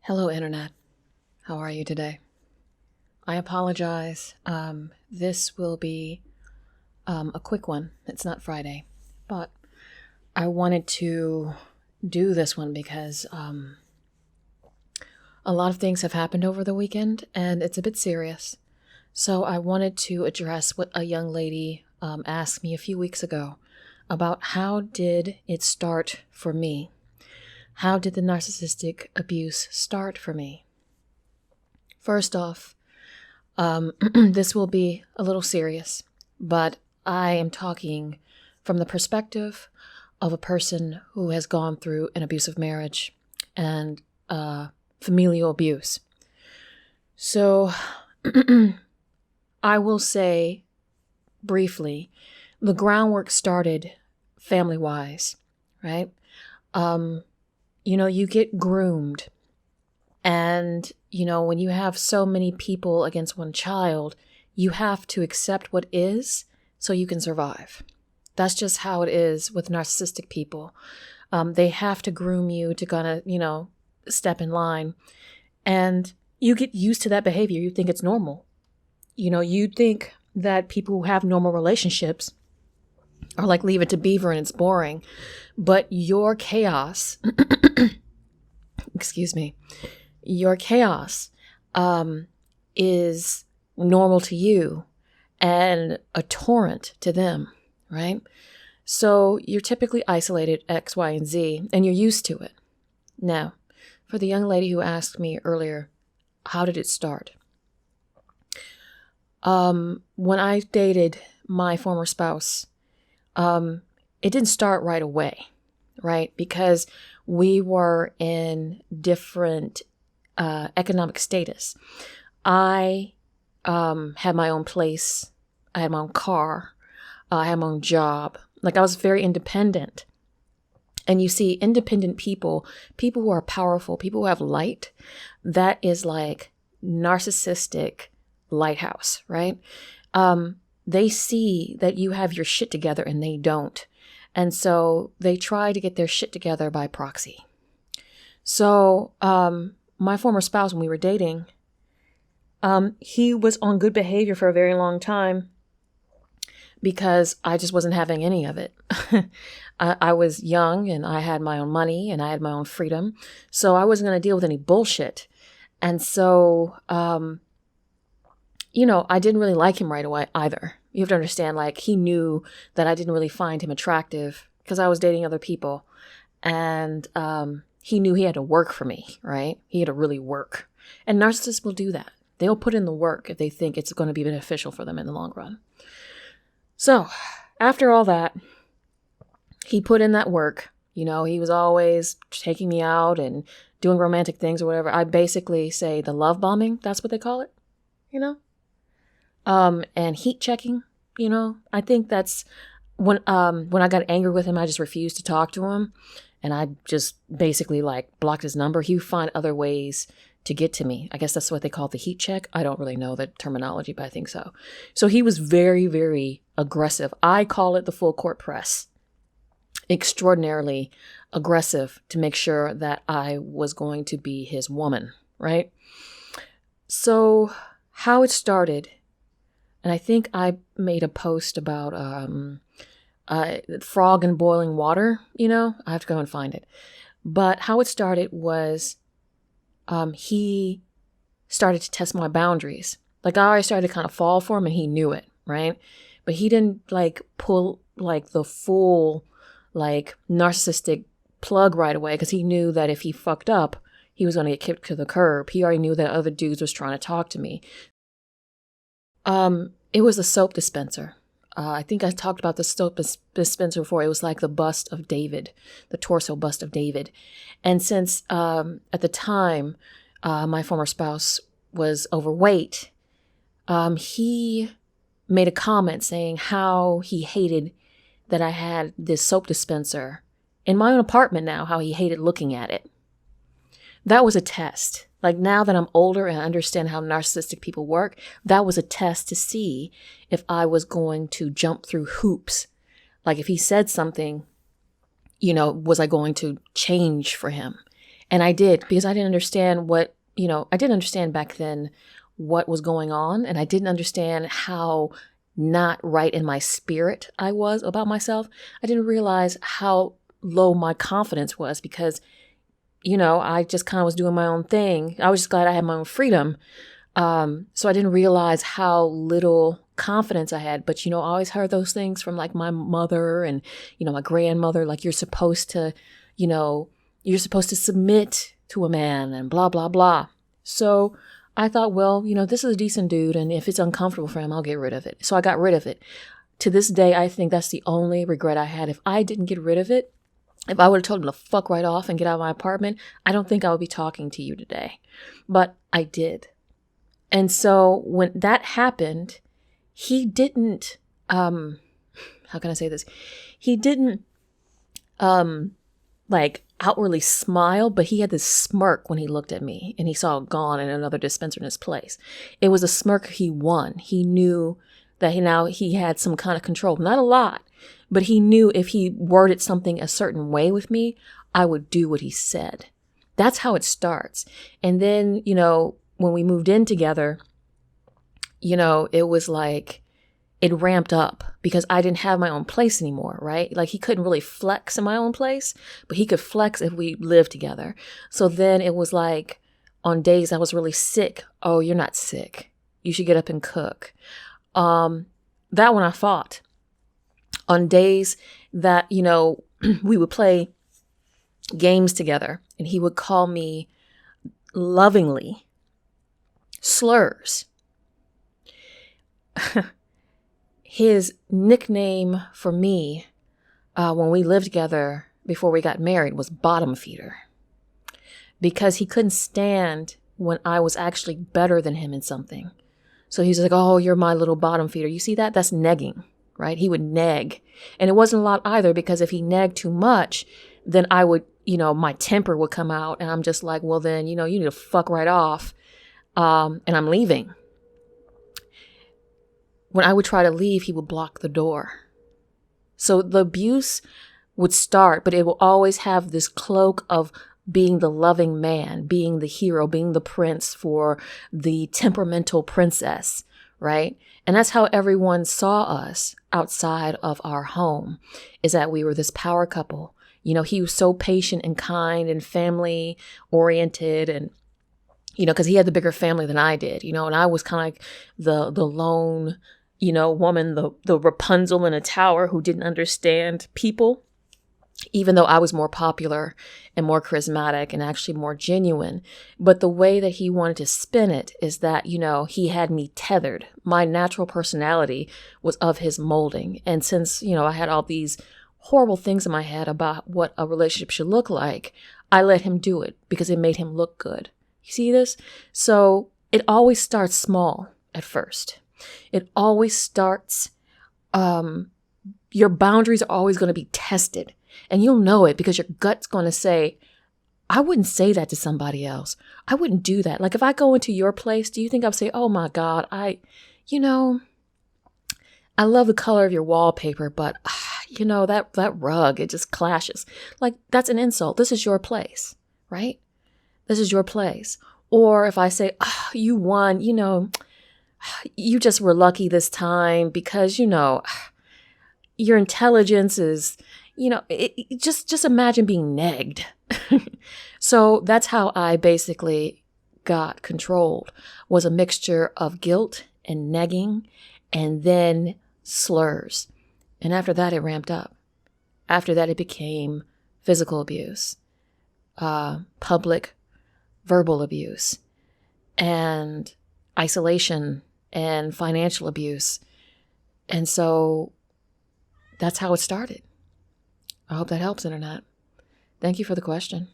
Hello, Internet. How are you today? I apologize. This will be a quick one. It's not Friday, but I wanted to do this one because a lot of things have happened over the weekend and it's a bit serious. So I wanted to address what a young lady asked me a few weeks ago about how did it start for me? How did the narcissistic abuse start for me? First off, this will be a little serious, but I am talking from the perspective of a person who has gone through an abusive marriage and familial abuse. So I will say briefly, the groundwork started family-wise, right? You get groomed. And, when you have so many people against one child, you have to accept what is so you can survive. That's just how it is with narcissistic people. They have to groom you to kind of, step in line. And you get used to that behavior. You think it's normal. You think that people who have normal relationships are like Leave It to Beaver and it's boring. But your chaos, excuse me, your chaos is normal to you and a torrent to them, right? So you're typically isolated X, Y, and Z, and you're used to it. Now, for the young lady who asked me earlier, how did it start? When I dated my former spouse, it didn't start right away, right? Because we were in different economic status. I had my own place. I had my own car. I had my own job. Like I was very independent. And you see, independent people who are powerful, people who have light, that is like narcissistic lighthouse, right? They see that you have your shit together and they don't. And so they try to get their shit together by proxy. So my former spouse, when we were dating, he was on good behavior for a very long time because I just wasn't having any of it. I was young and I had my own money and I had my own freedom. So I wasn't going to deal with any bullshit. And so, I didn't really like him right away either. You have to understand, like, he knew that I didn't really find him attractive because I was dating other people. And he knew he had to work for me, right? He had to really work. And narcissists will do that. They'll put in the work if they think it's going to be beneficial for them in the long run. So after all that, he put in that work. He was always taking me out and doing romantic things or whatever. I basically say the love bombing. That's what they call it, and heat checking, I think that's when I got angry with him, I just refused to talk to him. And I just basically blocked his number. He would find other ways to get to me. I guess that's what they call the heat check. I don't really know the terminology, but I think so. So he was very, very aggressive. I call it the full court press. Extraordinarily aggressive to make sure that I was going to be his woman, right? So how it started, and I think I made a post about frog in boiling water, I have to go and find it. But how it started was he started to test my boundaries. Like I already started to kind of fall for him and he knew it, right? But he didn't pull the full narcissistic plug right away because he knew that if he fucked up, he was going to get kicked to the curb. He already knew that other dudes was trying to talk to me. It was a soap dispenser. I think I talked about the soap dispenser before. It was like the bust of David, the torso bust of David. And since at the time my former spouse was overweight, he made a comment saying how he hated that I had this soap dispenser in my own apartment now, how he hated looking at it. That was a test. Now that I'm older and I understand how narcissistic people work, that was a test to see if I was going to jump through hoops. If he said something, was I going to change for him? And I did, because I didn't understand I didn't understand back then what was going on. And I didn't understand how not right in my spirit I was about myself. I didn't realize how low my confidence was because, I just kind of was doing my own thing. I was just glad I had my own freedom. So I didn't realize how little confidence I had. But, I always heard those things from like my mother and, my grandmother, like you're supposed to submit to a man and blah, blah, blah. So I thought, well, this is a decent dude. And if it's uncomfortable for him, I'll get rid of it. So I got rid of it. To this day, I think that's the only regret I had. If I didn't get rid of it, if I would have told him to fuck right off and get out of my apartment, I don't think I would be talking to you today. But I did. And so when that happened, he didn't, how can I say this? He didn't, outwardly smile, but he had this smirk when he looked at me and he saw Gone and another dispenser in his place. It was a smirk he won. He knew that he had some kind of control. Not a lot, but he knew if he worded something a certain way with me, I would do what he said. That's how it starts. And then, when we moved in together, it was like, it ramped up because I didn't have my own place anymore, right? Like he couldn't really flex in my own place, but he could flex if we lived together. So then it was like on days I was really sick. Oh, you're not sick. You should get up and cook. That one I fought. On days that, we would play games together and he would call me lovingly slurs. His nickname for me when we lived together before we got married was bottom feeder, because he couldn't stand when I was actually better than him in something. So he's like, oh, you're my little bottom feeder. You see that? That's negging, right? He would neg. And it wasn't a lot either, because if he negged too much, then I would, my temper would come out and I'm just like, well, then, you need to fuck right off. And I'm leaving. When I would try to leave, he would block the door. So the abuse would start, but it will always have this cloak of being the loving man, being the hero, being the prince for the temperamental princess, right? And that's how everyone saw us outside of our home, is that we were this power couple. He was so patient and kind and family oriented, and because he had the bigger family than I did, and I was kind of like the lone, woman, the Rapunzel in a tower who didn't understand people, even though I was more popular and more charismatic and actually more genuine. But the way that he wanted to spin it is that, he had me tethered. My natural personality was of his molding. And since, I had all these horrible things in my head about what a relationship should look like, I let him do it because it made him look good. You see this? So it always starts small at first. It always starts, your boundaries are always going to be tested. And you'll know it because your gut's going to say, I wouldn't say that to somebody else. I wouldn't do that. Like if I go into your place, do you think I'll say, oh my God, I love the color of your wallpaper, but that rug, it just clashes. Like that's an insult. This is your place, right? This is your place. Or if I say, oh, you won, you just were lucky this time because, your intelligence is, just imagine being negged. So that's how I basically got controlled, was a mixture of guilt and negging and then slurs. And after that, it ramped up. After that, it became physical abuse, public verbal abuse, and isolation and financial abuse. And so that's how it started. I hope that helps, Internet. Thank you for the question.